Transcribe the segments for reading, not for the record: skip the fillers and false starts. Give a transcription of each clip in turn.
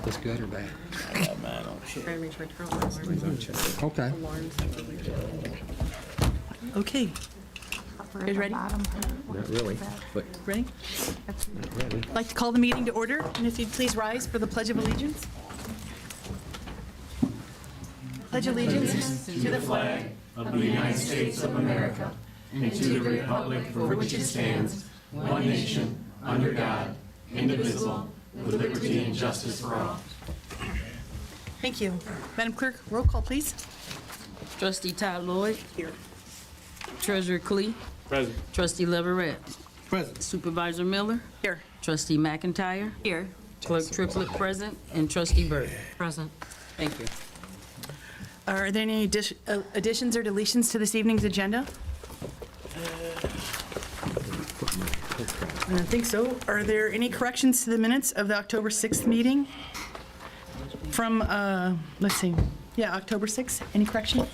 This good or bad? Okay. Okay. You guys ready? Not really, but Ready? not really. I'd like to call the meeting to order, and if you'd please rise for the Pledge of Allegiance. Pledge allegiance to the flag of the United States of America and to the republic for which it stands, one nation, under God, indivisible, with liberty and justice for all. Thank you. Madam Clerk, roll call, please. Trustee Todd Lloyd. Here. Treasurer Clee. Present. Trustee Leverett. Present. Supervisor Miller. Here. Trustee McIntyre. Here. Clerk Triplett present, and Trustee Byrd. Present. Thank you. Are there any additions or deletions to this evening's agenda? I don't think so. Are there any corrections to the minutes of the October 6th meeting? From, let's see, yeah, October 6th, any correction?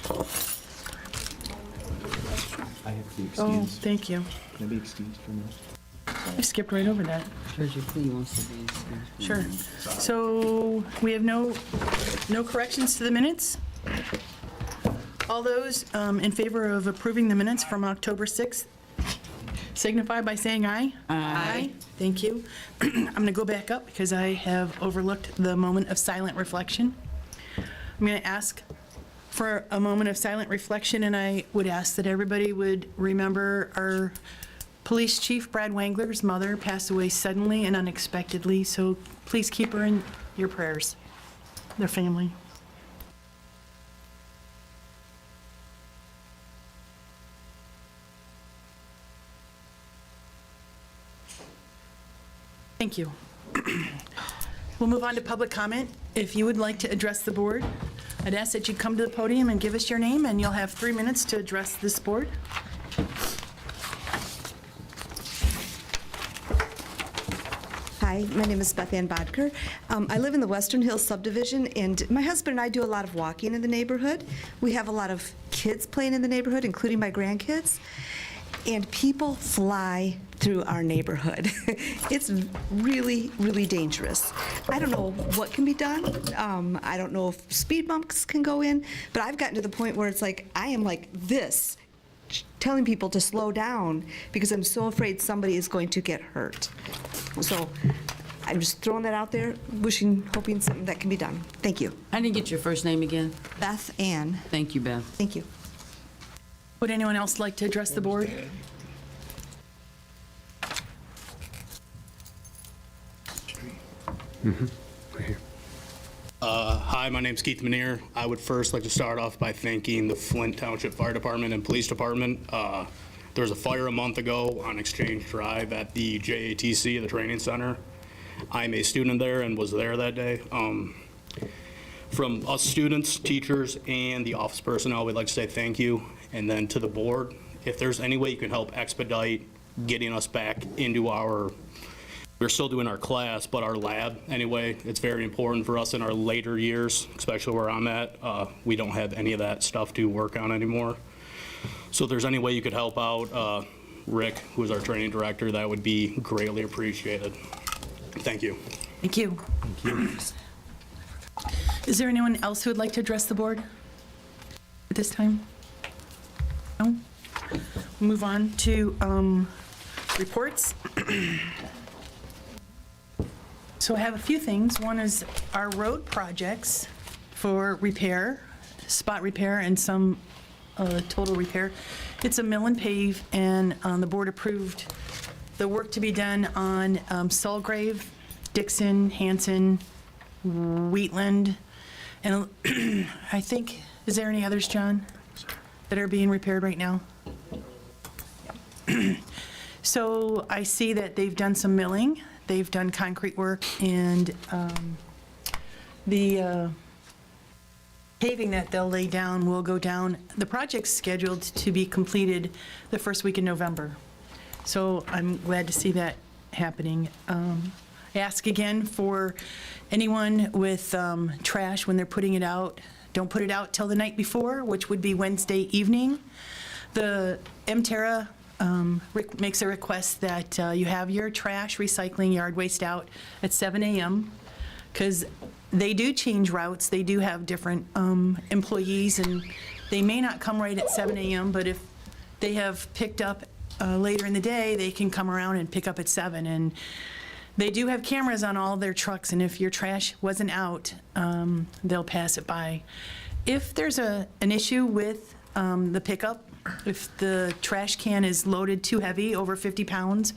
I have to be Oh, excused. thank you. Can I be excused from this? I skipped right over that. Treasurer Clee wants to be excused. Sure. So we have no corrections to the minutes? All those in favor of approving the minutes from October 6th signify by saying aye. Aye. Thank you. I'm going to go back up because I have overlooked the moment of silent reflection. I'm going to ask for a moment of silent reflection, and I would ask that everybody would remember our Police Chief Brad Wangler's mother passed away suddenly and unexpectedly, so please keep her in your prayers, their family. Thank you. We'll move on to public comment. If you would like to address the board, I'd ask that you come to the podium and give us your name, and you'll have 3 minutes to address this board. Hi, my name is Beth Ann Bodker. I live in the Western Hills subdivision, and my husband and I do a lot of walking in the neighborhood. We have a lot of kids playing in the neighborhood, including my grandkids, and people fly through our neighborhood. It's really, really dangerous. I don't know what can be done. I don't know if speed bumps can go in, but I've gotten to the point where it's like, I am like this, telling people to slow down because I'm so afraid somebody is going to get hurt. So I'm just throwing that out there, hoping something that can be done. Thank you. I didn't get your first name again. Beth Ann. Thank you, Beth. Thank you. Would anyone else like to address the board? Right here. Hi, my name's Keith Manier. I would first like to start off by thanking the Flint Township Fire Department and Police Department. There was a fire a month ago on Exchange Drive at the JATC, the training center. I'm a student there and was there that day. From us students, teachers, and the office personnel, we'd like to say thank you. And then to the board, if there's any way you can help expedite getting us back into we're still doing our class, but our lab anyway, it's very important for us in our later years, especially where I'm at. We don't have any of that stuff to work on anymore. So if there's any way you could help out Rick, who's our training director, that would be greatly appreciated. Thank you. Thank you. Thank you. Is there anyone else who would like to address the board at this time? No? Move on to reports. So I have a few things. One is our road projects for repair, spot repair, and some total repair. It's a mill and pave, and the board approved the work to be done on Sulgrave, Dixon, Hanson, Wheatland, and I think, is there any others, John, that are being repaired right now? So I see that they've done some milling, they've done concrete work, and the paving that they'll lay down will go down. The project's scheduled to be completed the first week in November. So I'm glad to see that happening. I ask again for anyone with trash when they're putting it out, don't put it out till the night before, which would be Wednesday evening. The MTerra makes a request that you have your trash, recycling, yard waste out at 7 a.m. because They do change routes. They do have different employees, and they may not come right at 7 a.m., but if they have picked up later in the day, they can come around and pick up at 7. And they do have cameras on all their trucks, and if your trash wasn't out, they'll pass it by. If there's an issue with the pickup, if the trash can is loaded too heavy, over 50 pounds,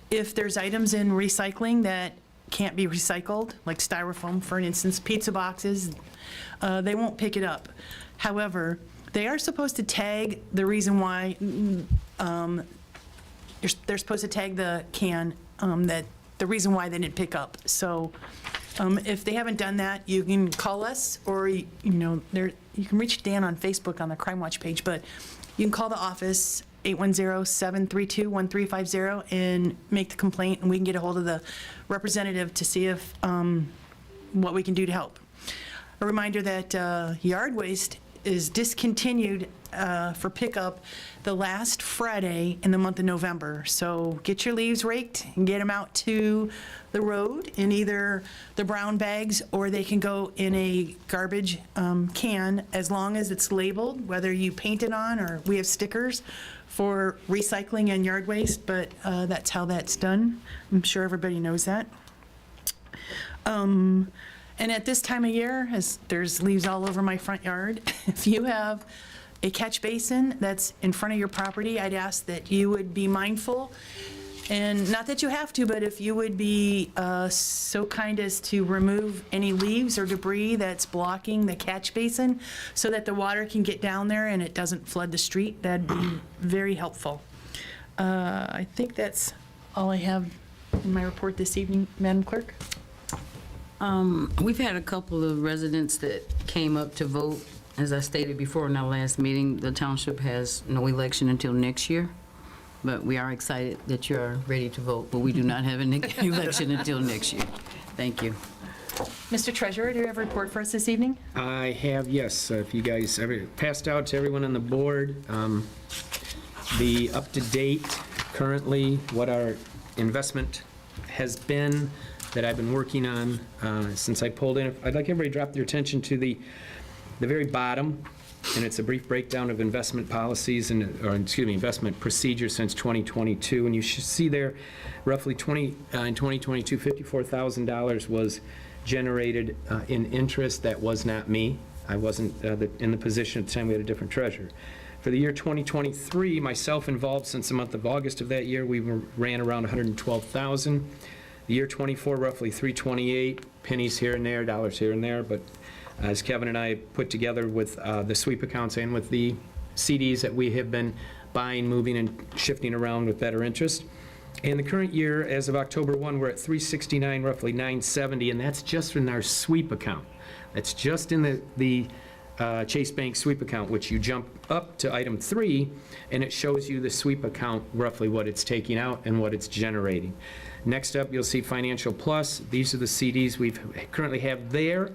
if there's items in recycling that can't be recycled, like styrofoam, for instance, pizza boxes, they won't pick it up. However, they are supposed to tag the reason why, they're supposed to tag the can, that the reason why they didn't pick up. So if they haven't done that, you can call us, or, you can reach Dan on Facebook on the Crime Watch page, but you can call the office, 810-732-1350, and make the complaint, and we can get a hold of the representative to see if, what we can do to help. A reminder that yard waste is discontinued for pickup the last Friday in the month of November. So get your leaves raked and get them out to the road in either the brown bags, or they can go in a garbage can, as long as it's labeled, whether you paint it on or we have stickers for recycling and yard waste, but that's how that's done. I'm sure everybody knows that. And at this time of year, as there's leaves all over my front yard, if you have a catch basin that's in front of your property, I'd ask that you would be mindful, and not that you have to, but if you would be so kind as to remove any leaves or debris that's blocking the catch basin so that the water can get down there and it doesn't flood the street, that'd be very helpful. I think that's all I have in my report this evening, Madam Clerk. We've had a couple of residents that came up to vote. As I stated before in our last meeting, the township has no election until next year, but we are excited that you are ready to vote, but we do not have an election until next year. Thank you. Mr. Treasurer, do you have a report for us this evening? I have, yes. If you guys passed out to everyone on the board, the up-to-date, currently, what our investment has been that I've been working on since I pulled in. I'd like everybody to drop their attention to the very bottom, and it's a brief breakdown of investment policies investment procedures since 2022. And you should see there, roughly in 2022, $54,000 was generated in interest. That was not me. I wasn't in the position at the time. We had a different treasurer. For the year 2023, myself involved since the month of August of that year, we ran around $112,000. The year 24, roughly $328, pennies here and there, dollars here and there, but as Kevin and I put together with the sweep accounts and with the CDs that we have been buying, moving, and shifting around with better interest. In the current year, as of October 1, we're at $369, roughly $970, and that's just in our sweep account. That's just in the Chase Bank sweep account, which you jump up to item 3, and it shows you the sweep account, roughly what it's taking out and what it's generating. Next up, you'll see Financial Plus. These are the CDs we currently have there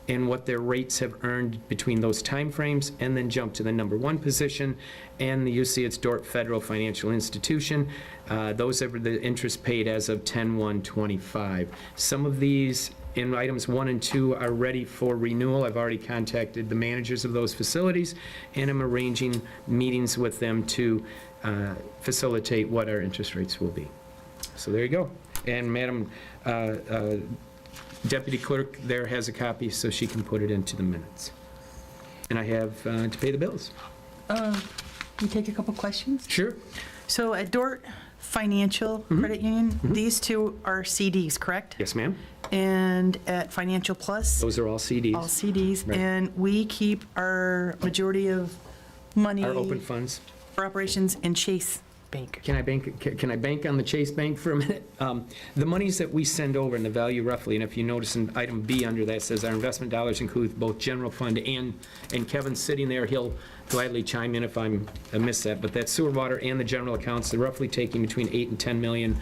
and what their rates have earned between those timeframes, and then jump to the number 1 position, and you see it's Dorp Federal Financial Institution. Those are the interest paid as of 10/1/25. Some of these in items 1 and 2 are ready for renewal. I've already contacted the managers of those facilities, and I'm arranging meetings with them to facilitate what our interest rates will be. So there you go. And Madam Deputy Clerk there has a copy, so she can put it into the minutes. And I have to pay the bills. You take a couple questions? Sure. So at Dort Financial Credit Union, these two are CDs, correct? Yes, ma'am. And at Financial Plus, Those are all CDs. all CDs, Right. and we keep our majority of money Our open funds. for operations in Chase Bank. Can I bank on the Chase Bank for a minute? The monies that we send over and the value roughly, and if you notice in item B under that says our investment dollars include both general fund and Kevin's sitting there, he'll gladly chime in if I miss that, but that's sewer, water, and the general accounts, they're roughly taking between 8 and 10 million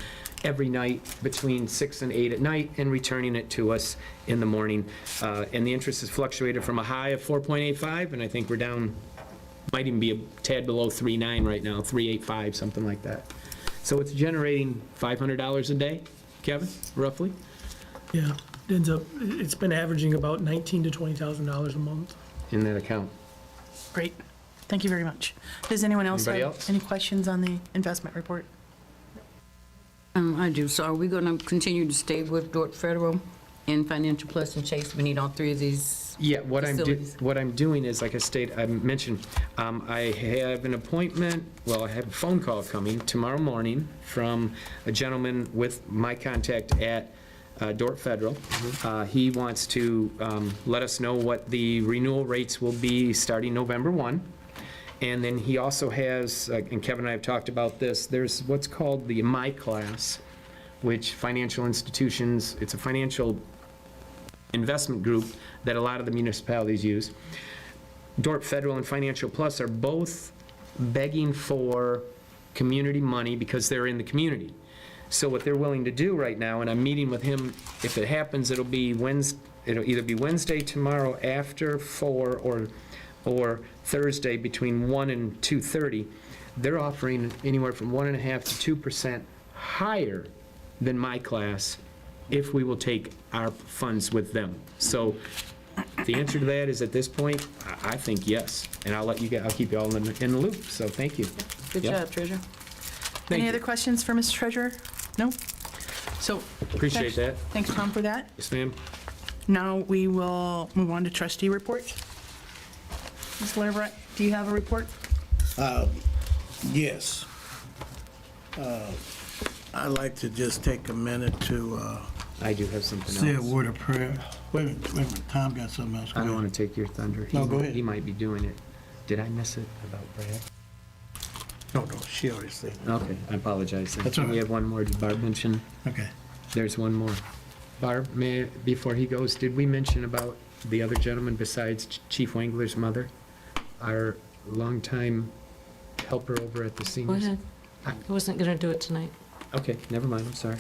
every night between 6 and 8 at night and returning it to us in the morning. And the interest has fluctuated from a high of 4.85, and I think we're down, might even be a tad below 3.9 right now, 3.85, something like that. So it's generating $500 a day, Kevin, roughly? Yeah, ends up, it's been averaging about $19,000 to $20,000 a month. in that account. Great. Thank you very much. Does anyone else Anybody have else? any questions on the investment report? I do. So are we going to continue to stay with Dordt Federal and Financial Plus and Chase? We need all three of these. Yeah, what Facilities. I'm doing is, like I mentioned, I have an appointment, well, I have a phone call coming tomorrow morning from a gentleman with my contact at Dordt Federal. He wants to let us know what the renewal rates will be starting November 1. And then he also has, and Kevin and I have talked about this, there's what's called the My Class, which financial institutions, it's a financial investment group that a lot of the municipalities use. Dordt Federal and Financial Plus are both begging for community money because they're in the community. So what they're willing to do right now, and I'm meeting with him, if it happens, it'll either be Wednesday tomorrow after 4 or Thursday between 1 and 2:30. They're offering anywhere from 1.5% to 2% higher than My Class if we will take our funds with them. So the answer to that is, at this point, I think yes. And I'll keep you all in the loop, so thank you. Good Yep. job, Treasurer. Thank Any you. other questions for Mr. Treasurer? No? So. Appreciate that. Thanks, Tom, for that. Yes, ma'am. Now we will move on to trustee reports. Ms. Leverett, do you have a report? Yes. I'd like to just take a minute to I do have something say a else. word of prayer. Wait a minute, Tom got something else. I don't want to take your thunder. No, go ahead. He might be doing it. Did I miss it about Brad? No, she already said it. Okay, I apologize. then. That's all We right. have one more. Did Barb mention? Okay. There's one more. Barb, before he goes, did we mention about the other gentleman besides Chief Wangler's mother? Our longtime helper over at the Go seniors? ahead. I wasn't going to do it tonight. Okay, never mind, I'm sorry.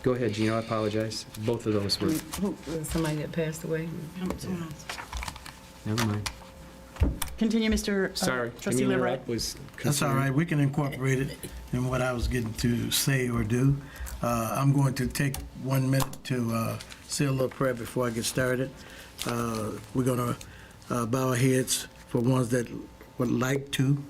Go ahead, Gino, I apologize. Both of those were, Somebody that passed away? never mind. Continue, Mr. Sorry. Can Trustee you Leverett. interrupt? Was That's all right. We can incorporate it in what I was getting to say or do. I'm going to take 1 minute to say a little prayer before I get started. We're going to bow our heads for ones that would like to.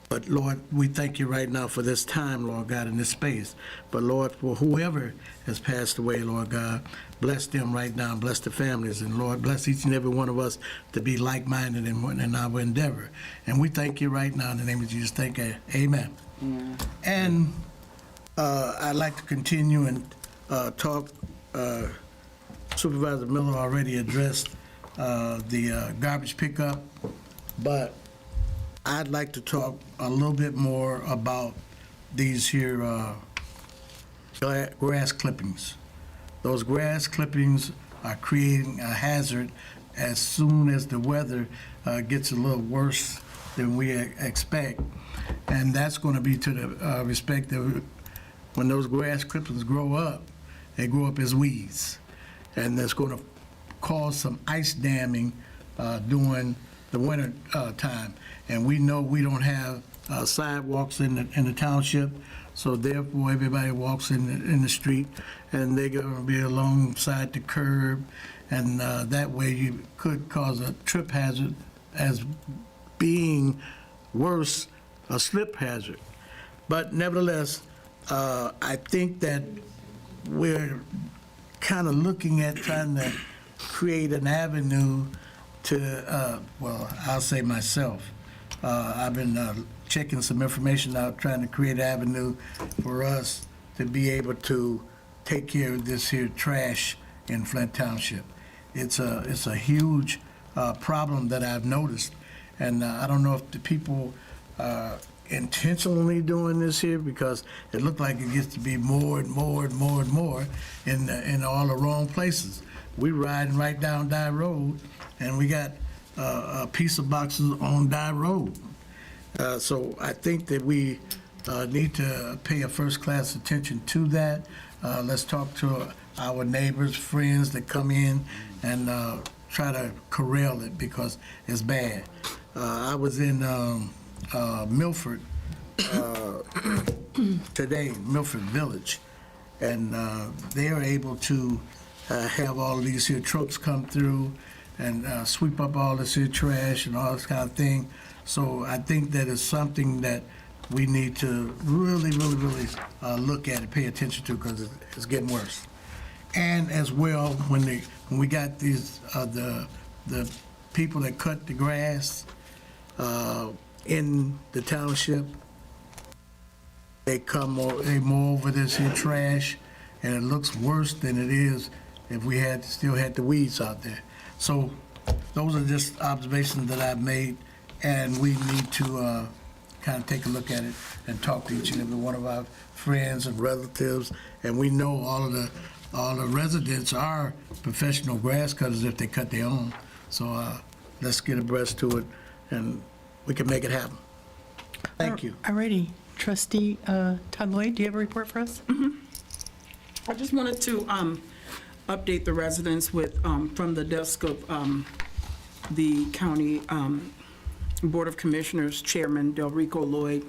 But Lord, we thank you right now for this time, Lord God, in this space. But Lord, for whoever has passed away, Lord God, bless them right now, bless the families, and Lord, bless each and every one of us to be like-minded in our endeavor. And we thank you right now in the name of Jesus. Thank you. Amen. And I'd like to continue and talk. Supervisor Miller already addressed the garbage pickup, but I'd like to talk a little bit more about these here grass clippings. Those grass clippings are creating a hazard as soon as the weather gets a little worse than we expect. And that's going to be to the respect of when those grass clippings grow up, they grow up as weeds. And that's going to cause some ice damming during the winter time. And we know we don't have sidewalks in the township, so therefore everybody walks in the street, and they're going to be alongside the curb, and that way you could cause a trip hazard as being worse, a slip hazard. But nevertheless, I think that we're kind of looking at trying to create an avenue to, well, I'll say myself, I've been checking some information out, trying to create an avenue for us to be able to take care of this here trash in Flint Township. It's a huge problem that I've noticed, and I don't know if the people are intentionally doing this here, because it looked like it gets to be more and more and more and more in all the wrong places. We riding right down Dye Road, and we got a piece of boxes on Dye Road. So I think that we need to pay a first-class attention to that. Let's talk to our neighbors, friends that come in and try to corral it, because it's bad. I was in Milford today, Milford Village, and they are able to have all of these here trucks come through and sweep up all this here trash and all this kind of thing. So I think that is something that we need to really look at and pay attention to, because it's getting worse. And as well, when we got these the people that cut the grass in the township, they mow over this here trash, and it looks worse than it is if we still had the weeds out there. So those are just observations that I've made, and we need to kind of take a look at it and talk to each and every one of our friends and relatives. And we know all the residents are professional grass cutters if they cut their own. So let's get abreast to it, and we can make it happen. Thank you. All righty. Trustee Todd Lloyd, do you have a report for us? I just wanted to update the residents with, from the desk of the County Board of Commissioners Chairman Delrico Lloyd.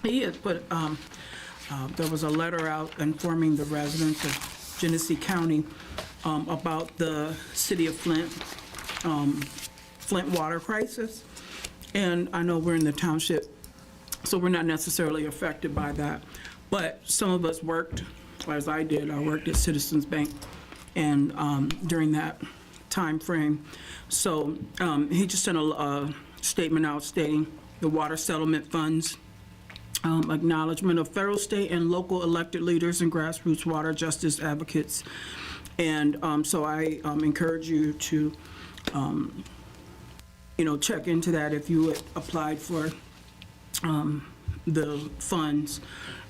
He had put, there was a letter out informing the residents of Genesee County about the city of Flint, Flint water crisis. And I know we're in the township, so we're not necessarily affected by that. But some of us worked, as I did, I worked at Citizens Bank, and during that time frame. So he just sent a statement out stating the water settlement funds, acknowledgement of federal, state, and local elected leaders and grassroots water justice advocates. And so I encourage you to, check into that if you had applied for the funds.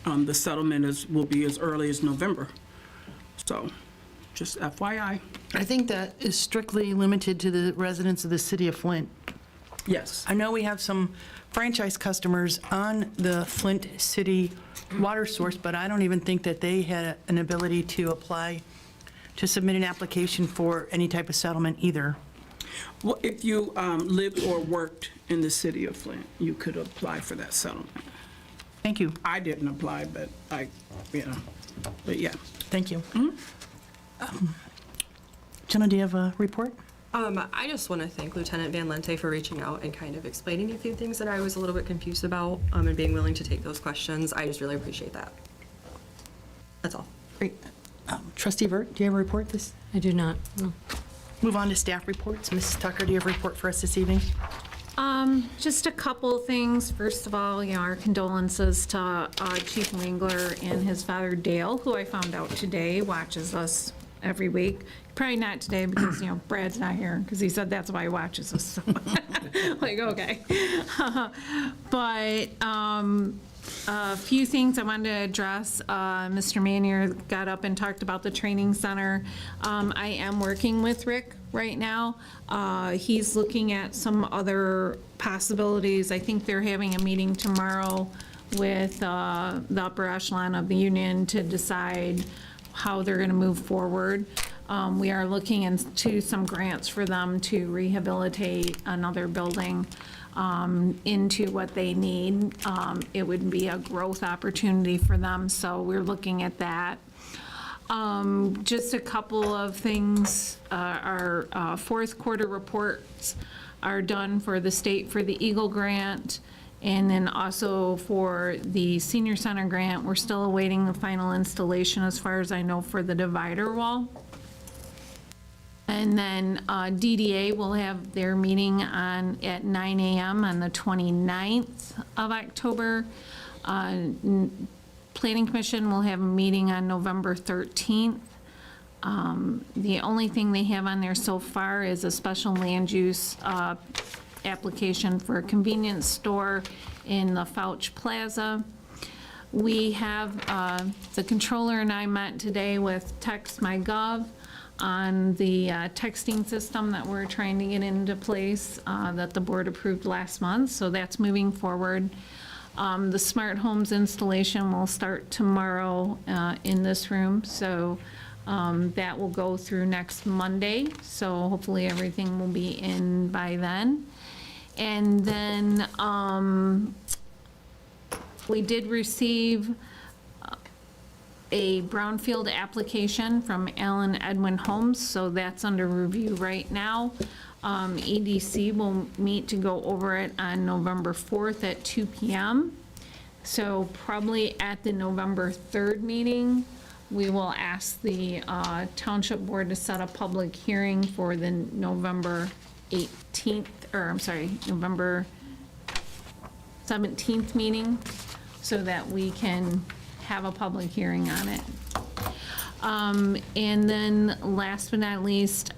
The settlement will be as early as November. So just FYI. I think that is strictly limited to the residents of the city of Flint. Yes. I know we have some franchise customers on the Flint City water source, but I don't even think that they had an ability to apply, to submit an application for any type of settlement either. Well, if you lived or worked in the city of Flint, you could apply for that settlement. Thank you. I didn't apply, but but yeah. Thank you. Jenna, do you have a report? I just want to thank Lieutenant Van Lente for reaching out and kind of explaining a few things that I was a little bit confused about, and being willing to take those questions. I just really appreciate that. That's all. Great. Trustee Vert, do you have a report this? I do not. No. Move on to staff reports. Mrs. Tucker, do you have a report for us this evening? Just a couple of things. First of all, our condolences to Chief Wengler and his father Dale, who I found out today watches us every week. Probably not today because, Brad's not here, because he said that's why he watches us. So. Like, okay. But a few things I wanted to address. Mr. Manier got up and talked about the training center. I am working with Rick right now. He's looking at some other possibilities. I think they're having a meeting tomorrow with the upper echelon of the union to decide how they're going to move forward. We are looking into some grants for them to rehabilitate another building into what they need. It would be a growth opportunity for them, so we're looking at that. Just a couple of things. Our fourth quarter reports are done for the state for the Eagle Grant, and then also for the Senior Center Grant. We're still awaiting the final installation, as far as I know, for the divider wall. And then DDA will have their meeting at 9 a.m. on the 29th of October. Planning Commission will have a meeting on November 13th. The only thing they have on there so far is a special land use application for a convenience store in the Fouch Plaza. We have, the controller and I met today with TextMyGov on the texting system that we're trying to get into place that the board approved last month, so that's moving forward. The smart homes installation will start tomorrow in this room, so that will go through next Monday, so hopefully everything will be in by then. And then we did receive a brownfield application from Alan Edwin Holmes, so that's under review right now. EDC will meet to go over it on November 4th at 2 PM. So probably at the November 3rd meeting, we will ask the Township Board to set a public hearing for the November 18th, or I'm sorry, November 17th meeting, so that we can have a public hearing on it. And then last but not least,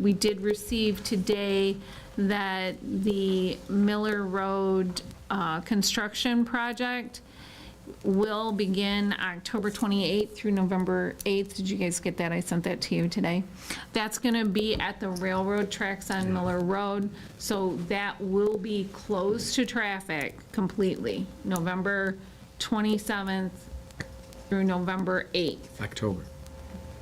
we did receive today that the Miller Road construction project will begin October 28th through November 8th. Did you guys get that? I sent that to you today. That's going to be at the railroad tracks on Miller Road, so that will be closed to traffic completely, November 27th through November 8th.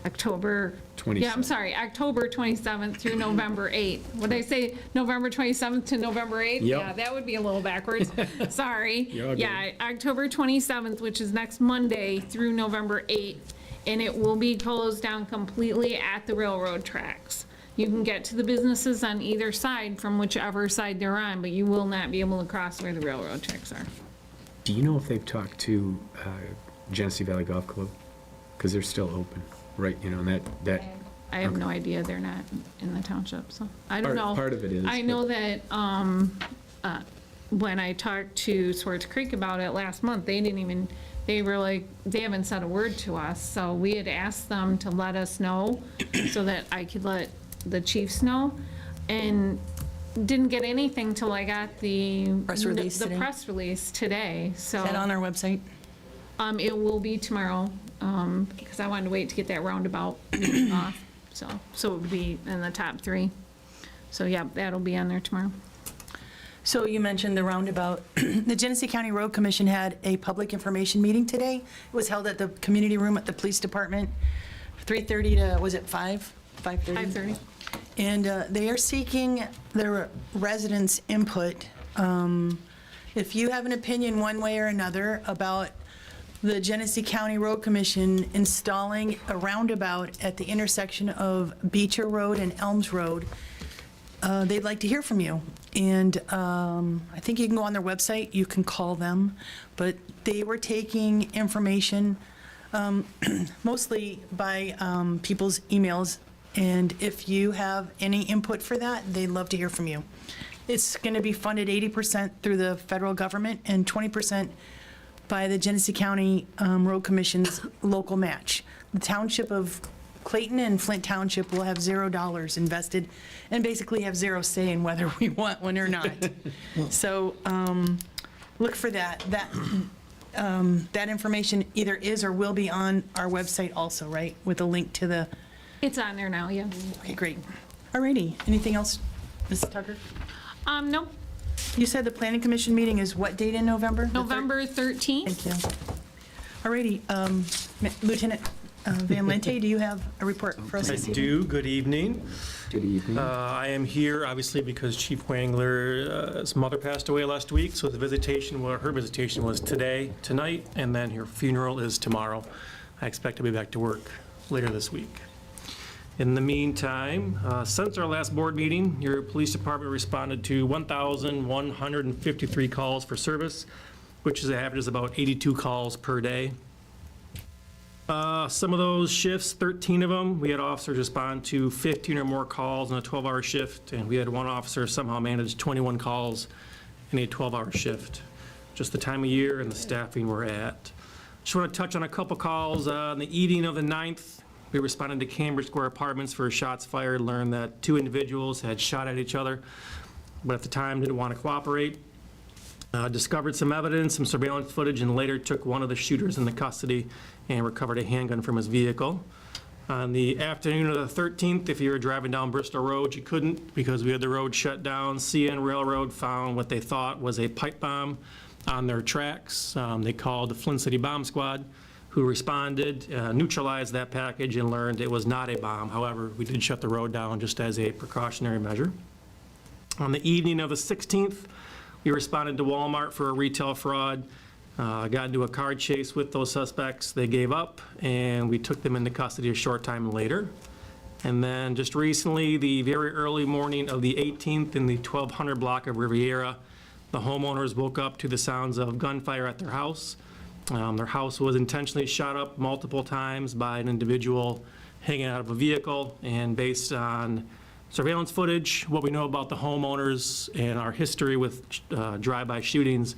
October 27th. Yeah, I'm sorry, October 27th through November 8th. What did I say, November 27th to November 8th? Yep. Yeah, that would be a little backwards, sorry. You're all good. Yeah, October 27th, which is next Monday, through November 8th, and it will be closed down completely at the railroad tracks. You can get to the businesses on either side from whichever side they're on, but you will not be able to cross where the railroad tracks are. Do you know if they've talked to Genesee Valley Golf Club? Because they're still open, right, you know, and that. I have no idea, they're not in the township, so, I don't know. Part of it is. I know that, when I talked to Swartz Creek about it last month, they were like, they haven't said a word to us, so we had asked them to let us know, so that I could let the chiefs know, and didn't get anything till I got the. Press release The today? press release today, so. Is that on our website? It will be tomorrow, because I wanted to wait to get that roundabout off, so it would be in the top 3. So, yeah, that'll be on there tomorrow. So you mentioned the roundabout. The Genesee County Road Commission had a public information meeting today. It was held at the community room at the police department, 3:30 to, was it 5? 5:30? 5:30. And they are seeking their residents' input. If you have an opinion one way or another about the Genesee County Road Commission installing a roundabout at the intersection of Beecher Road and Elms Road, they'd like to hear from you. And I think you can go on their website, you can call them, but they were taking information mostly by people's emails, and if you have any input for that, they'd love to hear from you. It's going to be funded 80% through the federal government and 20% by the Genesee County Road Commission's local match. The township of Clayton and Flint Township will have $0 invested and basically have zero say in whether we want one or not. So look for that. That information either is or will be on our website also, right? With a link to the, It's on there now, yeah. okay, great. Alrighty, anything else, Mrs. Tucker? Nope, You said the planning commission meeting is what date in November? The third? November 13th. Thank you. Alrighty, Lieutenant Van Lente, do you have a report for us I this evening? do. Good evening. Good evening. I am here obviously because Chief Wangler's mother passed away last week, so her visitation was tonight, and then her funeral is tomorrow. I expect to be back to work later this week. In the meantime, since our last board meeting, your police department responded to 1,153 calls for service, which is averages about 82 calls per day. Some of those shifts, 13 of them, we had officers respond to 15 or more calls in a 12-hour shift, and we had one officer somehow manage 21 calls in a 12-hour shift. Just the time of year and the staffing we're at. Just want to touch on a couple calls. On the evening of the 9th, we responded to Cambridge Square Apartments for shots fired, learned that 2 individuals had shot at each other, but at the time didn't want to cooperate. Discovered some evidence, some surveillance footage, and later took one of the shooters into custody and recovered a handgun from his vehicle. On the afternoon of the 13th, if you were driving down Bristol Road, you couldn't because we had the road shut down. CN Railroad found what they thought was a pipe bomb on their tracks. They called the Flint City Bomb Squad, who responded, neutralized that package, and learned it was not a bomb. However, we did shut the road down just as a precautionary measure. On the evening of the 16th, we responded to Walmart for a retail fraud. Got into a car chase with those suspects. They gave up, and we took them into custody a short time later. And then just recently, the very early morning of the 18th in the 1200 block of Riviera, the homeowners woke up to the sounds of gunfire at their house. Their house was intentionally shot up multiple times by an individual hanging out of a vehicle, and based on surveillance footage, what we know about the homeowners and our history with drive-by shootings,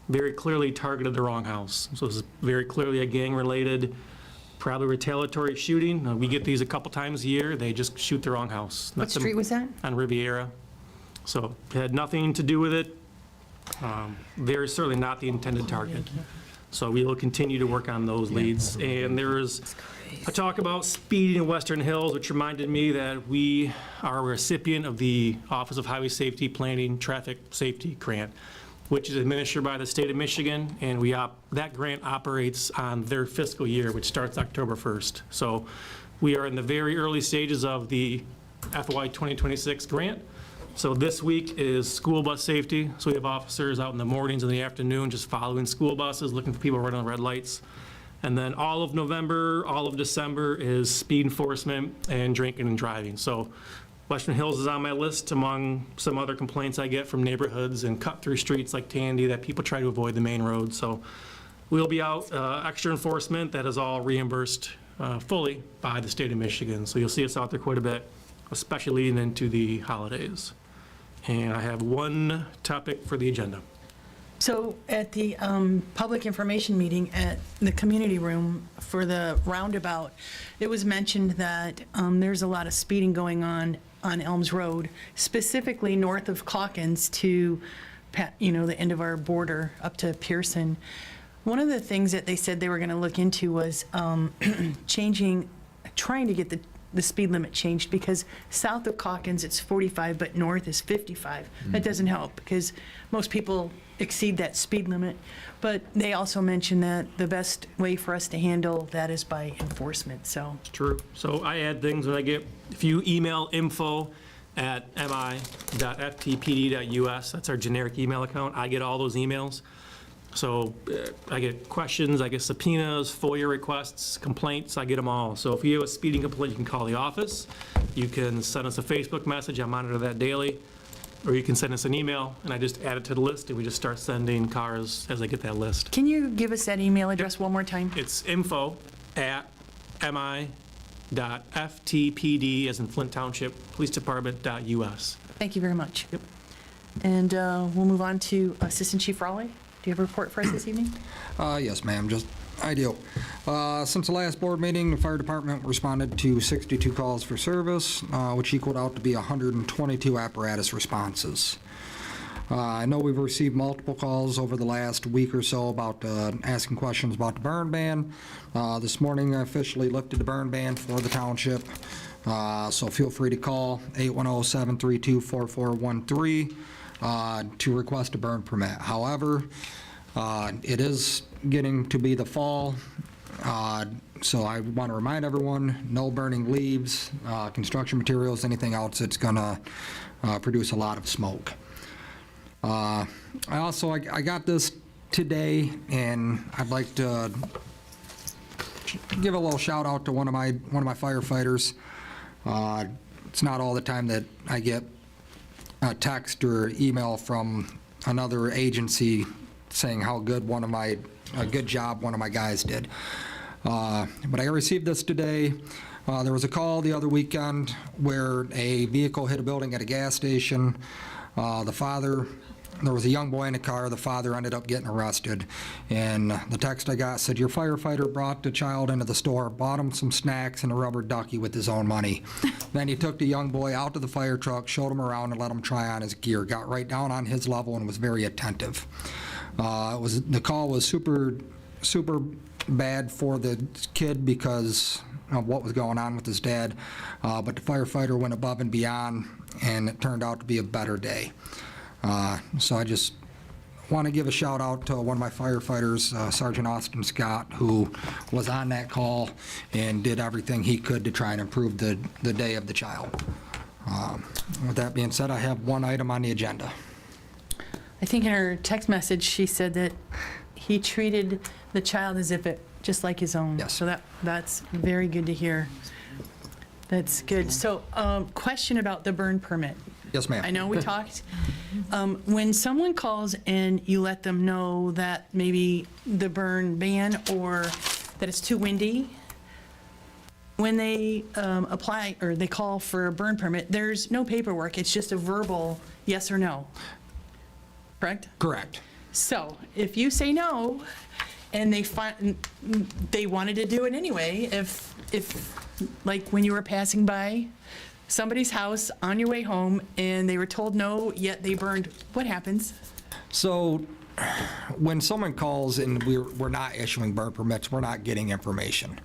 very clearly targeted the wrong house. So this is very clearly a gang-related, probably retaliatory shooting. We get these a couple times a year. They just shoot the wrong house. What street was that? On Riviera. So it had nothing to do with it. They're certainly not the intended target. So we will continue to work on those leads. And there is a talk about speeding in Western Hills, which reminded me that we are a recipient of the Office of Highway Safety Planning Traffic Safety Grant, which is administered by the state of Michigan, and that grant operates on their fiscal year, which starts October 1st. So we are in the very early stages of the FY 2026 grant. So this week is school bus safety. So we have officers out in the mornings and the afternoon just following school buses, looking for people running red lights. And then all of November, all of December is speed enforcement and drinking and driving. So Western Hills is on my list among some other complaints I get from neighborhoods and cut-through streets like Tandy that people try to avoid the main road. So we'll be out, extra enforcement that is all reimbursed fully by the state of Michigan. So you'll see us out there quite a bit, especially leading into the holidays. And I have one topic for the agenda. So at the public information meeting at the community room for the roundabout, it was mentioned that there's a lot of speeding going on Elms Road, specifically north of Calkins to, the end of our border up to Pearson. One of the things that they said they were going to look into was trying to get the speed limit changed, because south of Calkins it's 45, but north is 55. That doesn't help because most people exceed that speed limit. But they also mentioned that the best way for us to handle that is by enforcement, so. It's true. So I add things when I get, if you email info@mi.ftpd.us, that's our generic email account, I get all those emails. So I get questions, I get subpoenas, FOIA requests, complaints, I get them all. So if you have a speeding complaint, you can call the office. You can send us a Facebook message, I monitor that daily. Or you can send us an email, and I just add it to the list, and we just start sending cars as I get that list. Can you give us that email address one more time? It's info@mi.ftpd, as in Flint Township, Police Department.us. Thank you very much. Yep. And we'll move on to Assistant Chief Raleigh. Do you have a report for us this evening? Yes, ma'am, just ideal. Since the last board meeting, the fire department responded to 62 calls for service, which equaled out to be 122 apparatus responses. I know we've received multiple calls over the last week or so about asking questions about the burn ban. This morning, I officially lifted the burn ban for the township, so feel free to call 810-732-4413 to request a burn permit. However, it is getting to be the fall, so I want to remind everyone, no burning leaves, construction materials, anything else that's going to produce a lot of smoke. I got this today, and I'd like to give a little shout out to one of my firefighters. It's not all the time that I get a text or email from another agency saying how good a good job one of my guys did. But I received this today. There was a call the other weekend where a vehicle hit a building at a gas station. There was a young boy in the car. The father ended up getting arrested. And the text I got said, your firefighter brought the child into the store, bought him some snacks and a rubber ducky with his own money. Then he took the young boy out to the fire truck, showed him around, and let him try on his gear. Got right down on his level and was very attentive. The call was super bad for the kid because of what was going on with his dad, but the firefighter went above and beyond, and it turned out to be a better day. So I just want to give a shout out to one of my firefighters, Sergeant Austin Scott, who was on that call and did everything he could to try and improve the day of the child. With that being said, I have one item on the agenda. I think in her text message, she said that he treated the child as if it, just like his own. Yes. So that's very good to hear. That's good. So, question about the burn permit. Yes, ma'am. I know we talked. When someone calls and you let them know that maybe the burn ban or that it's too windy, when they apply or they call for a burn permit, there's no paperwork. It's just a verbal yes or no. Correct? Correct. So if you say no and they wanted to do it anyway, if like when you were passing by somebody's house on your way home and they were told no, yet they burned, what happens? So when someone calls and we're not issuing burn permits, we're not getting information.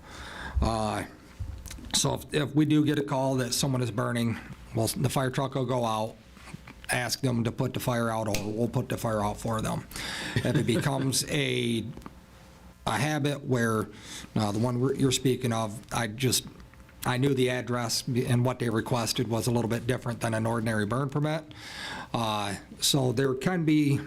So if we do get a call that someone is burning, well, the fire truck will go out, ask them to put the fire out, or we'll put the fire out for them. If it becomes a habit where, the one you're speaking of, I knew the address and what they requested was a little bit different than an ordinary burn permit. So there can be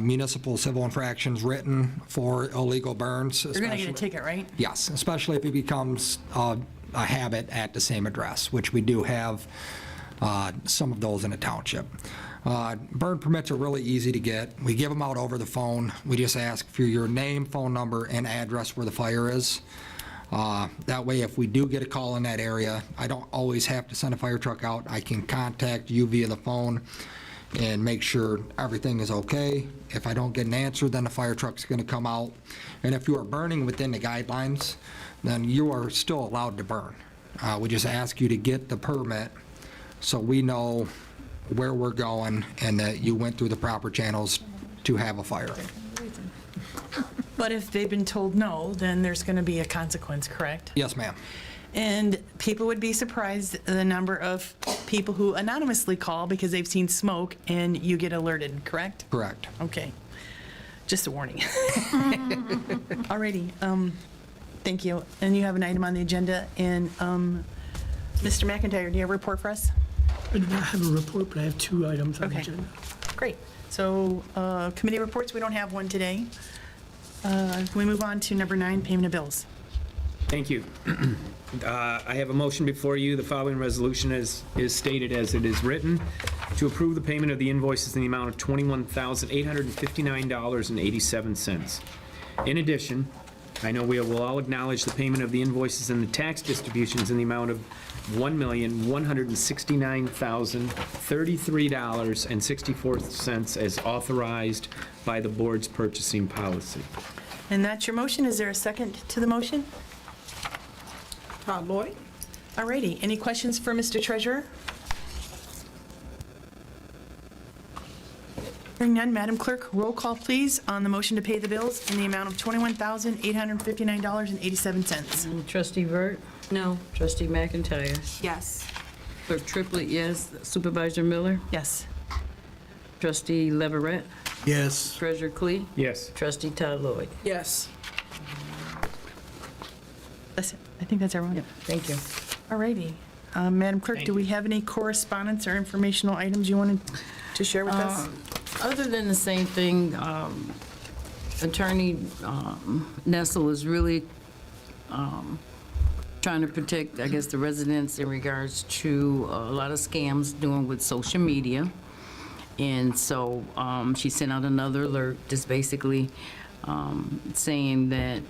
municipal civil infractions written for illegal burns. You're going to get a ticket, right? Yes, especially if it becomes a habit at the same address, which we do have some of those in the township. Burn permits are really easy to get. We give them out over the phone. We just ask for your name, phone number, and address where the fire is. That way, if we do get a call in that area, I don't always have to send a fire truck out. I can contact you via the phone and make sure everything is okay. If I don't get an answer, then the fire truck's going to come out. And if you are burning within the guidelines, then you are still allowed to burn. We just ask you to get the permit so we know where we're going and that you went through the proper channels to have a fire. But if they've been told no, then there's going to be a consequence, correct? Yes, ma'am. And people would be surprised the number of people who anonymously call because they've seen smoke and you get alerted, correct? Correct. Okay. Just a warning. Alrighty, thank you. And you have an item on the agenda, and Mr. McIntyre, do you have a report for us? I do not have a report, but I have 2 items on the Okay. agenda. Great. So, committee reports, we don't have one today. Can we move on to number 9, payment of bills? Thank you. I have a motion before you. The following resolution is stated as it is written, to approve the payment of the invoices in the amount of $21,859.87. In addition, I know we will all acknowledge the payment of the invoices and the tax distributions in the amount of $1,169,033.64 as authorized by the board's purchasing policy. And that's your motion. Is there a second to the motion? Todd Lloyd? Alrighty, any questions for Mr. Treasurer? Hearing none, Madam Clerk, roll call please on the motion to pay the bills in the amount of $21,859.87. Trustee Vert? No. Trustee McIntyre? Yes. Clerk Triplett, yes. Supervisor Miller? Yes. Trustee Leverett? Yes. Treasurer Clee? Yes. Trustee Todd Lloyd? Yes. That's it. I think that's everyone. Thank you. Alrighty. Madam Clerk, do we have any correspondence or informational items you wanted to share with us? Other than the same thing, Attorney Nessel is really trying to protect, I guess, the residents in regards to a lot of scams doing with social media. And so she sent out another alert, just basically saying that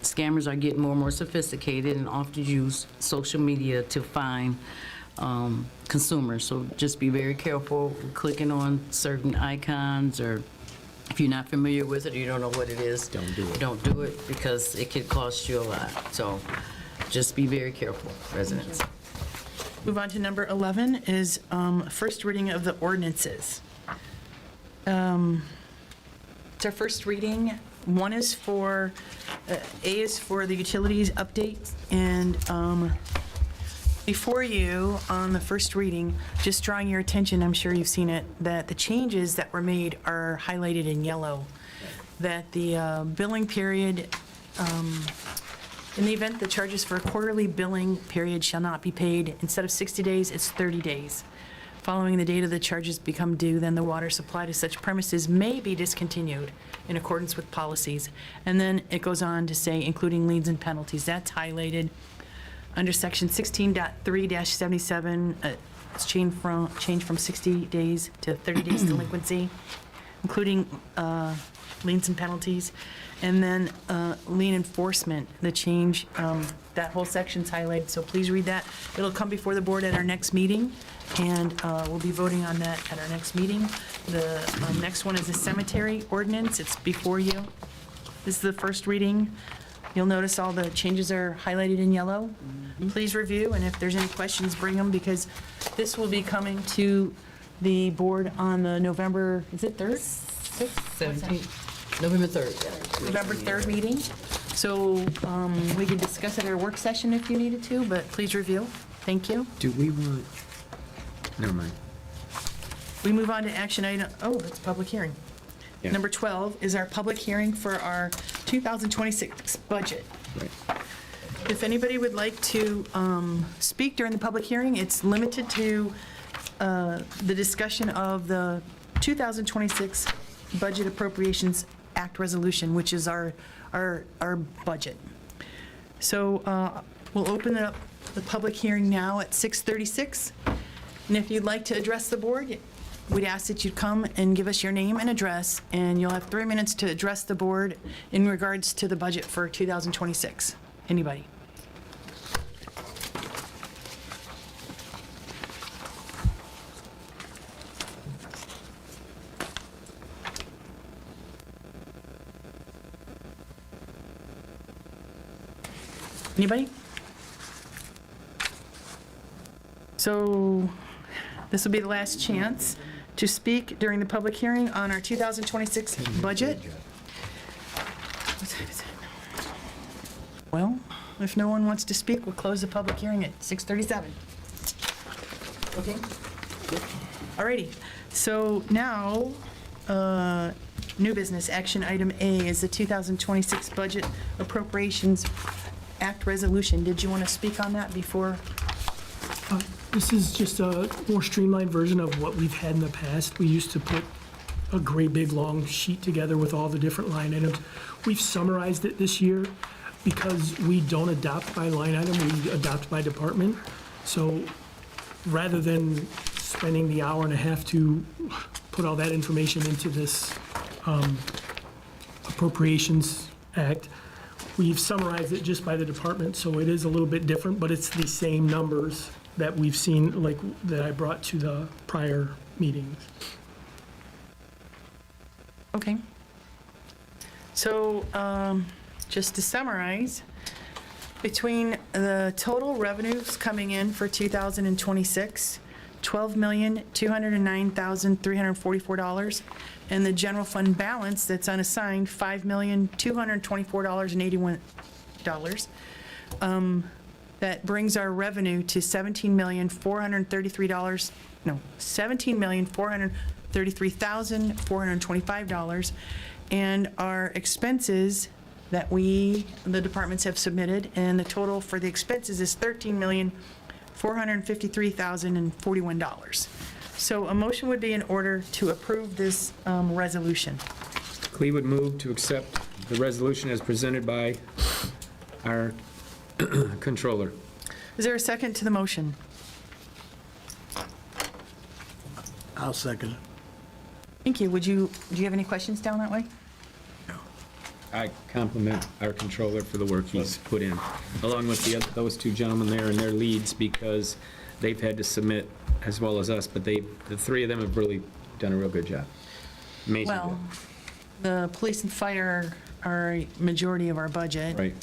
scammers are getting more and more sophisticated and often use social media to find consumers. So just be very careful clicking on certain icons, or if you're not familiar with it or you don't know what it is, Don't do it. Don't do it, because it could cost you a lot. So just be very careful, residents. Move on to number 11 is first reading of the ordinances. It's our first reading. One is for, A is for the utilities update, and before you, on the first reading, just drawing your attention, I'm sure you've seen it, that the changes that were made are highlighted in yellow. That the billing period, in the event the charges for a quarterly billing period shall not be paid, instead of 60 days, it's 30 days. Following the date of the charges become due, then the water supply to such premises may be discontinued in accordance with policies. And then it goes on to say, including liens and penalties. That's highlighted. Under section 16.3-77, it's changed from 60 days to 30 days delinquency, including liens and penalties. And then lien enforcement, the change, that whole section's highlighted, so please read that. It'll come before the board at our next meeting, and we'll be voting on that at our next meeting. The next one is the cemetery ordinance. It's before you. This is the first reading. You'll notice all the changes are highlighted in yellow. Please review, and if there's any questions, bring them, because this will be coming to the board on the November, is it 3rd? 6th? 17th, November 3rd. November 3rd meeting. So we could discuss it at our work session if you needed to, but please review. Thank you. Do we want, never mind. We move on to action item, oh, it's public hearing. Yeah. Number 12 is our public hearing for our 2026 budget. Right. If anybody would like to speak during the public hearing, it's limited to the discussion of the 2026 Budget Appropriations Act resolution, which is our budget. So we'll open up the public hearing now at 6:36. And if you'd like to address the board, we'd ask that you come and give us your name and address, and you'll have 3 minutes to address the board in regards to the budget for 2026. Anybody? Anybody? So this will be the last chance to speak during the public hearing on our 2026 budget. What time is it? Well, if no one wants to speak, we'll close the public hearing at 6:37. Okay? Alrighty. So now, new business, action item A is the 2026 Budget Appropriations Act resolution. Did you want to speak on that before? This is just a more streamlined version of what we've had in the past. We used to put a great big long sheet together with all the different line items. We've summarized it this year because we don't adopt by line item, we adopt by department. So rather than spending the hour and a half to put all that information into this Appropriations Act, we've summarized it just by the department, so it is a little bit different, but it's the same numbers that we've seen, like, that I brought to the prior meetings. Okay. So, just to summarize, between the total revenues coming in for 2026, $12,209,344, and the general fund balance that's unassigned, $5,224,081. That brings our revenue to $17,433,425, and our expenses that the departments have submitted, and the total for the expenses is $13,453,041. So a motion would be in order to approve this resolution. Clee would move to accept the resolution as presented by our controller. Is there a second to the motion? I'll second it. Thank you. Do you have any questions down that way? I compliment our controller for the work he's put in, along with those two gentlemen there and their leads, because they've had to submit as well as us, but the three of them have really done a real good job. Amazing Well, job. the police and fire are a majority of our budget. Right.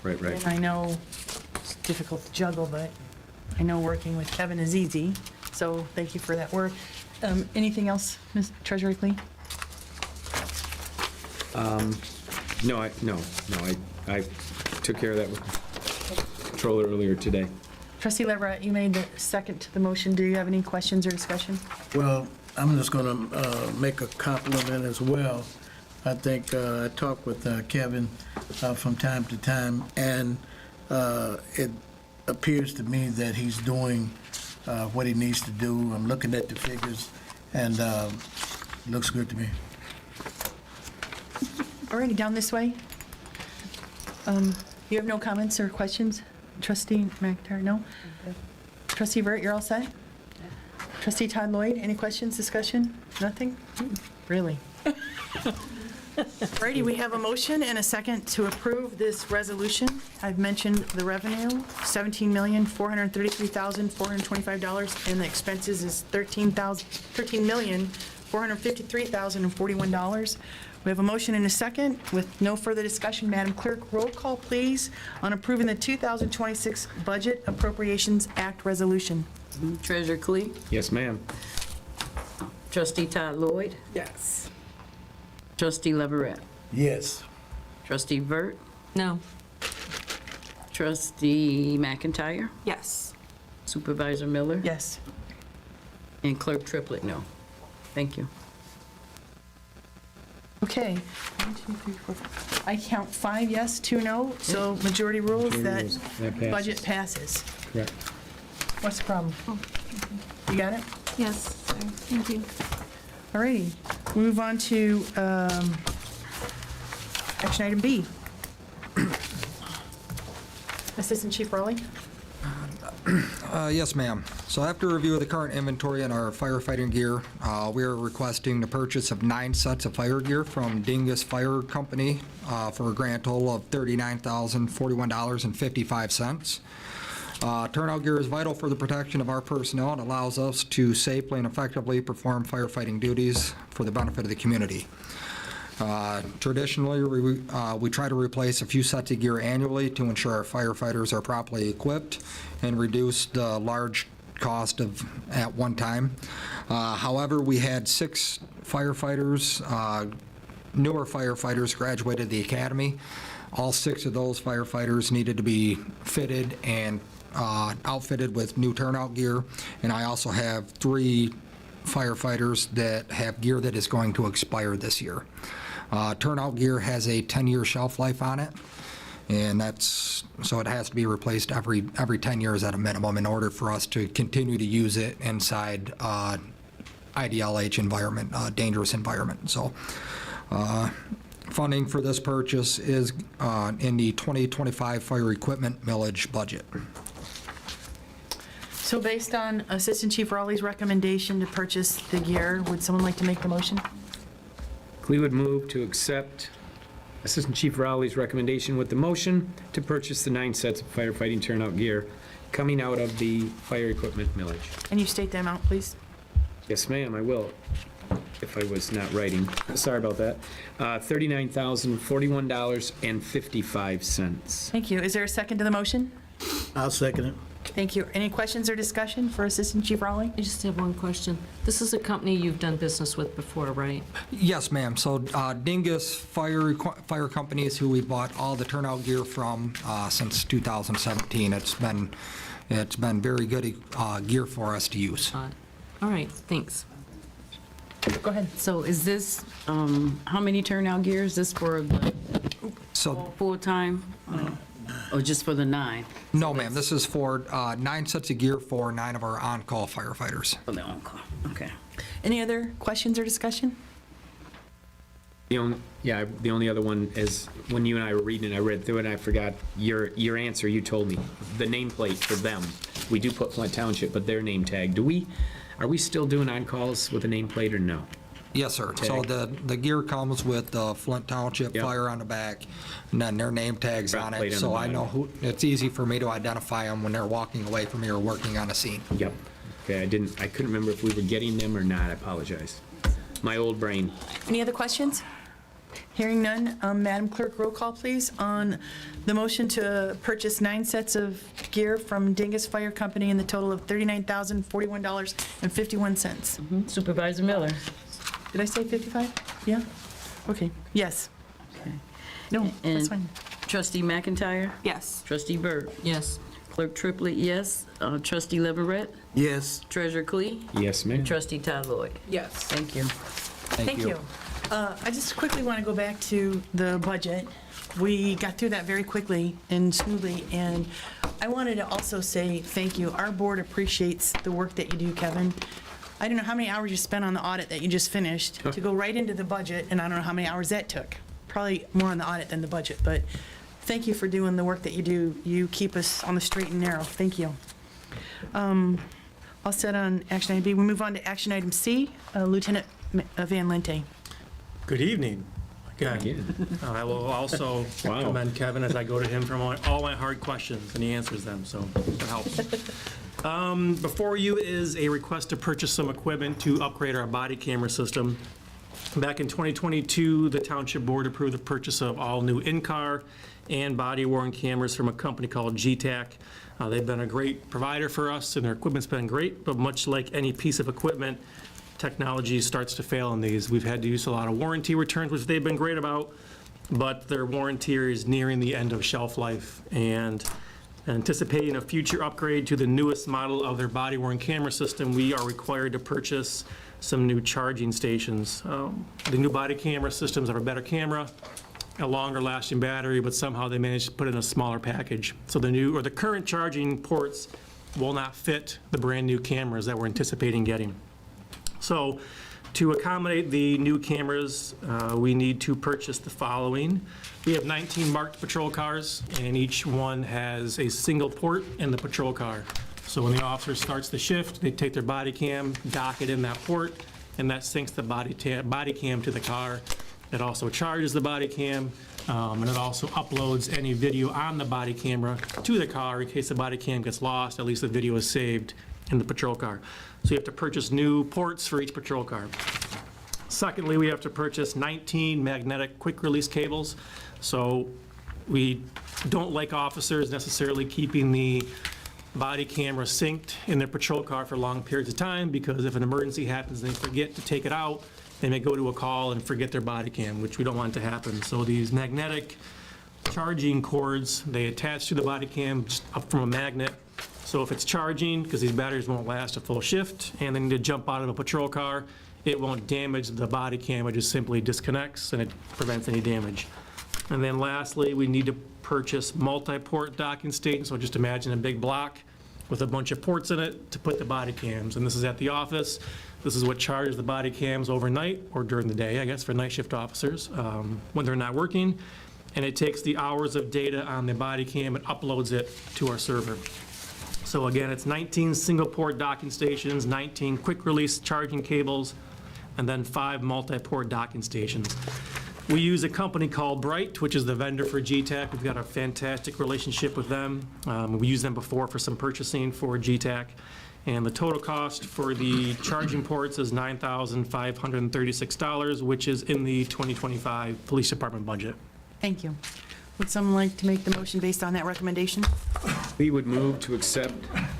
And I know it's difficult to juggle, but I know working with Kevin is easy, so thank you for that work. Anything else, Ms. Treasurer Clee? No, I took care of that with the controller earlier today. Trustee Leverett, you made the second to the motion. Do you have any questions or discussion? Well, I'm just going to make a compliment as well. I think I talk with Kevin from time to time, and it appears to me that he's doing what he needs to do. I'm looking at the figures, and looks good to me. All righty, down this way. You have no comments or questions? Trustee McIntyre, no? Trustee Vert, you're all set? Trustee Todd Lloyd, any questions, discussion? Nothing? Really? Righty, we have a motion and a second to approve this resolution. I've mentioned the revenue, $17,433,425, and the expenses is $13,453,041. We have a motion and a second. With no further discussion, Madam Clerk, roll call, please, on approving the 2026 Budget Appropriations Act resolution. Treasurer Clee? Yes, ma'am. Trustee Todd Lloyd? Yes. Trustee Leverett? Yes. Trustee Vert? No. Trustee McIntyre? Yes. Supervisor Miller? Yes. And Clerk Triplett, no. Thank you. Okay. 1, 2, 3, 4, 5. I count 5 yes, 2 no, so majority rules, Majority that rules, that passes. budget passes. Correct. What's the problem? You got it? Yes, sorry. Thank you. All righty. Move on to action item B. Assistant Chief Rowley? Yes, ma'am. So after review of the current inventory and our firefighting gear, we are requesting the purchase of 9 sets of fire gear from Dingus Fire Company for a grand total of $39,041.55. Turnout gear is vital for the protection of our personnel and allows us to safely and effectively perform firefighting duties for the benefit of the community. Traditionally, we try to replace a few sets of gear annually to ensure our firefighters are properly equipped and reduce the large cost of at one time. However, we had 6 firefighters, newer firefighters graduated the academy. All 6 of those firefighters needed to be fitted and outfitted with new turnout gear, and I also have 3 firefighters that have gear that is going to expire this year. Turnout gear has a 10-year shelf life on it, and so it has to be replaced every 10 years at a minimum in order for us to continue to use it inside IDLH environment, dangerous environment. So funding for this purchase is in the 2025 fire equipment millage budget. So based on Assistant Chief Rowley's recommendation to purchase the gear, would someone like to make the motion? Clee would move to accept Assistant Chief Rowley's recommendation with the motion to purchase the 9 sets of firefighting turnout gear coming out of the fire equipment millage. And you state the amount, please. Yes, ma'am, I will, if I was not writing. Sorry about that. $39,041.55. Thank you. Is there a second to the motion? I'll second it. Thank you. Any questions or discussion for Assistant Chief Rowley? I just have one question. This is a company you've done business with before, right? Yes, ma'am. So Dingus Fire Company is who we bought all the turnout gear from since 2017. It's been very good gear for us to use. All right, thanks. Go ahead. So is this, how many turnout gear? Is this for the So full-time? Or just for the 9? no, ma'am. This is for 9 sets of gear for 9 of our on-call firefighters. For the on-call, okay. Any other questions or discussion? The only other one is, when you and I were reading it, I read through it, and I forgot your answer. You told me the nameplate for them. We do put Flint Township, but their name tag. Are we still doing on-calls with a nameplate or no? Yes, sir. So the gear comes with the Flint Township Yep. Fire on the back, and then their name tags on Plate it. on So the I know bottom. it's easy for me to identify them when they're walking away from me or working on a scene. Yep. Okay, I couldn't remember if we were getting them or not. I apologize. My old brain. Any other questions? Hearing none, Madam Clerk, roll call, please, on the motion to purchase 9 sets of gear from Dingus Fire Company in the total of $39,041.51. Supervisor Miller? Did I say 55? Yeah? Okay, yes. Okay. No, that's And fine. Trustee McIntyre? Yes. Trustee Burt? Yes. Clerk Triplett, yes. Trustee Leverett? Yes. Treasurer Clee? Yes, ma'am. Trustee Todd Lloyd? Yes. Thank you. Thank you. I just quickly want to go back to the budget. We got through that very quickly and smoothly, and I wanted to also say thank you. Our board appreciates the work that you do, Kevin. I don't know how many hours you spent on the audit that you just finished to go right into the budget, and I don't know how many hours that took. Probably more on the audit than the budget, but thank you for doing the work that you do. You keep us on the straight and narrow. Thank you. All set on action item B. We move on to action item C, Lieutenant Van Lente. Good evening. Again, I will also commend Kevin as I go to him for all my hard questions, and he answers them, so it helps. Before you is a request to purchase some equipment to upgrade our body camera system. Back in 2022, the Township Board approved the purchase of all new in-car and body-worn cameras from a company called GTAC. They've been a great provider for us, and their equipment's been great, but much like any piece of equipment, technology starts to fail in these. We've had to use a lot of warranty returns, which they've been great about, but their warranty is nearing the end of shelf life. And anticipating a future upgrade to the newest model of their body-worn camera system, we are required to purchase some new charging stations. The new body camera systems have a better camera, a longer lasting battery, but somehow they managed to put in a smaller package. So the current charging ports will not fit the brand new cameras that we're anticipating getting. So to accommodate the new cameras, we need to purchase the following. We have 19 marked patrol cars, and each one has a single port in the patrol car. So when the officer starts the shift, they take their body cam, dock it in that port, and that syncs the body cam to the car. It also charges the body cam, and it also uploads any video on the body camera to the car in case the body cam gets lost. At least the video is saved in the patrol car. So you have to purchase new ports for each patrol car. Secondly, we have to purchase 19 magnetic quick-release cables. So we don't like officers necessarily keeping the body camera synced in their patrol car for long periods of time, because if an emergency happens and they forget to take it out, they may go to a call and forget their body cam, which we don't want to happen. So these magnetic charging cords, they attach to the body cam just up from a magnet. So if it's charging, because these batteries won't last a full shift, and they need to jump out of a patrol car, it won't damage the body cam. It just simply disconnects, and it prevents any damage. And then lastly, we need to purchase multi-port docking stations. So just imagine a big block with a bunch of ports in it to put the body cams. And this is at the office. This is what charges the body cams overnight, or during the day, I guess, for night shift officers when they're not working. And it takes the hours of data on the body cam and uploads it to our server. So again, it's 19 single-port docking stations, 19 quick-release charging cables, and then 5 multi-port docking stations. We use a company called Bright, which is the vendor for GTAC. We've got a fantastic relationship with them. We used them before for some purchasing for GTAC. And the total cost for the charging ports is $9,536, which is in the 2025 Police Department budget. Thank you. Would someone like to make the motion based on that recommendation? We would move to accept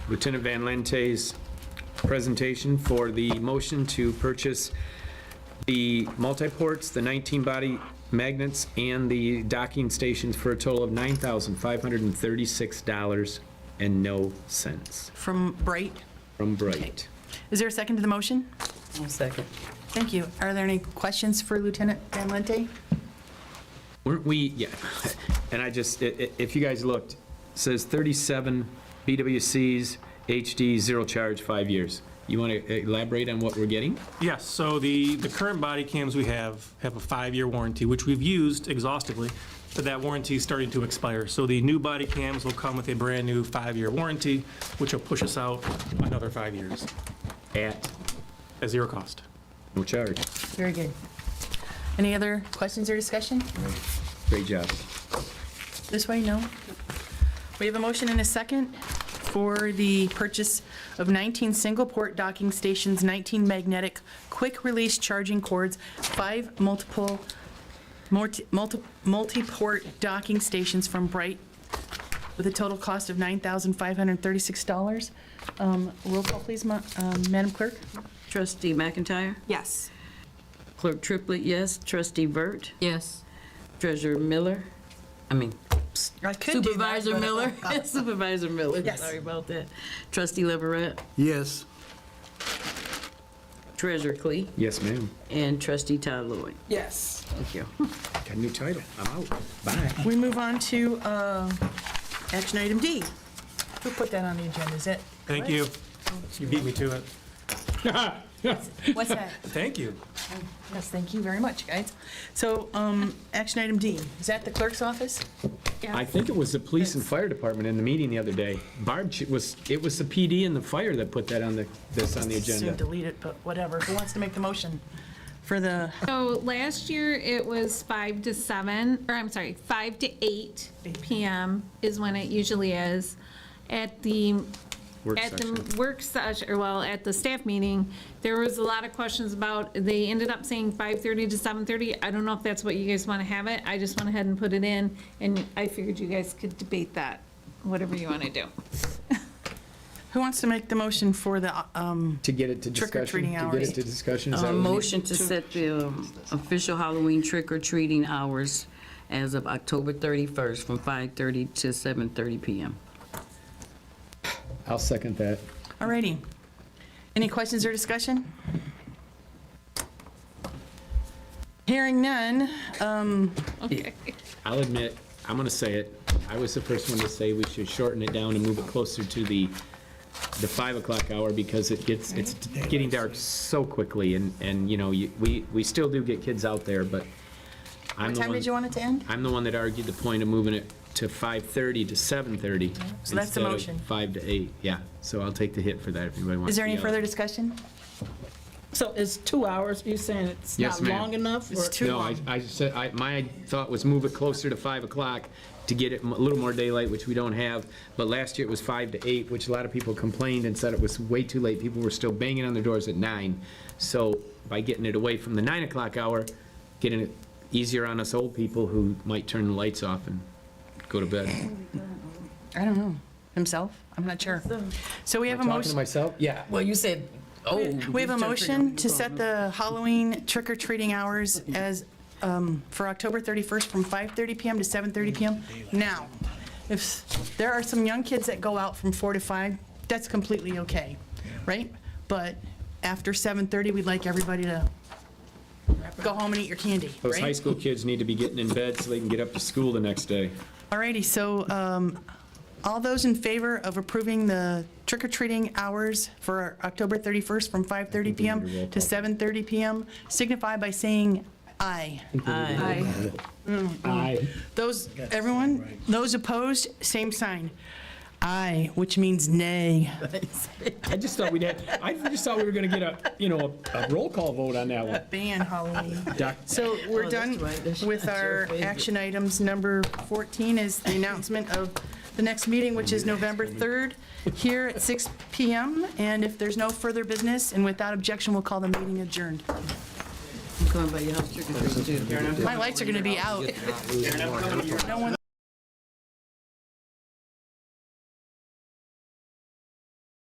Lieutenant Van Lente's presentation for the motion to purchase the multi-ports, the 19 body magnets, and the docking stations for a total of $9,536 and no cents. From Bright? From Bright. Is there a second to the motion? One second. Thank you. Are there any questions for Lieutenant Van Lente? Weren't we, yeah, and I just, if you guys looked, it says 37 BWCs, HD, zero charge, 5 years. You want to elaborate on what we're getting? Yes, so the current body cams we have a 5-year warranty, which we've used exhaustively, but that warranty is starting to expire. So the new body cams will come with a brand-new 5-year warranty, which will push us out another 5 years. At zero cost. no charge. Very good. Any other questions or discussion? Great job. This way, no? We have a motion and a second for the purchase of 19 single-port docking stations, 19 magnetic quick-release charging cords, 5 multi-port docking stations from Bright with a total cost of $9,536. Roll call, please, Madam Clerk. Trustee McIntyre? Yes. Clerk Triplett, yes. Trustee Vert? Yes. Treasurer Miller? I could do that, Supervisor but- Miller? Supervisor Miller, Yes. sorry about that. Trustee Leverett? Yes. Treasurer Clee, Yes, ma'am. and Trustee Todd Lloyd. Yes. Thank you. Got a new title. I'm out. Bye. We move on to action item D. Who put that on the agenda? Is it? Thank you. You beat me to it. What's that? Thank you. Yes, thank you very much, guys. So, action item D, is that the clerk's office? I think it was the police and fire department in the meeting the other day. Barb, it was the PD and the fire that put that on this on the Soon agenda. delete it, but whatever. Who wants to make the motion for the, So last year, it was 5 to 7, or I'm sorry, 5 to 8 PM is when it usually is. At the Work At session. the work session, or well, at the staff meeting, there was a lot of questions about, they ended up saying 5:30 to 7:30. I don't know if that's what you guys want to have it. I just went ahead and put it in, and I figured you guys could debate that, whatever you want to do. who wants to make the motion for the, To get it to discussion? Trick-or-treating To get hours. it to discussion, is A that what you need? motion to set the official Halloween trick-or-treating hours as of October 31st from 5:30 to 7:30 PM. I'll second that. alrighty. Any questions or discussion? Hearing none, Okay. I'll admit, I'm gonna say it. I was the first one to say we should shorten it down and move it closer to the 5 o'clock hour because it's getting dark so quickly and you know, we still do get kids out there, but I'm what the time did you one, want it to end? I'm the one that argued the point of moving it to 5:30 to 7:30. So that's the motion. Instead of 5 to 8, yeah. So I'll take the hit for that if anybody wants Is to there any yell. further discussion? So it's 2 hours, you're saying it's Yes, not ma'am. long enough? It's or- too No, long. I said, my thought was move it closer to 5 o'clock to get it a little more daylight, which we don't have. But last year it was 5 to 8, which a lot of people complained and said it was way too late. People were still banging on their doors at 9. So by getting it away from the 9 o'clock hour, getting it easier on us old people who might turn the lights off and go to bed. I don't know. Himself? I'm not sure. So we have a Talking to motion, myself? Yeah. Well, you said, oh. we have a motion to set the Halloween trick-or-treating hours as, for October 31st from 5:30 PM to 7:30 PM. Now, if there are some young kids that go out from 4 to 5, that's completely okay, right? But after 7:30, we'd like everybody to go home and eat your candy, Those high right? school kids need to be getting in bed so they can get up to school the next day. Alrighty, so all those in favor of approving the trick-or-treating hours for October 31st from 5:30 PM to 7:30 PM signify by saying aye. Aye. Aye. Those, everyone, those opposed, same sign. Aye, which means nay. I just thought we were gonna get a roll call vote on that one. Ban Halloween. Doc- So we're Oh, that's done right. That's with your our favorite. action items. Number 14 is the announcement of the next meeting, which is November 3rd, here at 6 PM. And if there's no further business, and without objection, we'll call the meeting adjourned. I'm coming by your house trick-or-treating too. My lights are going to be out. No one.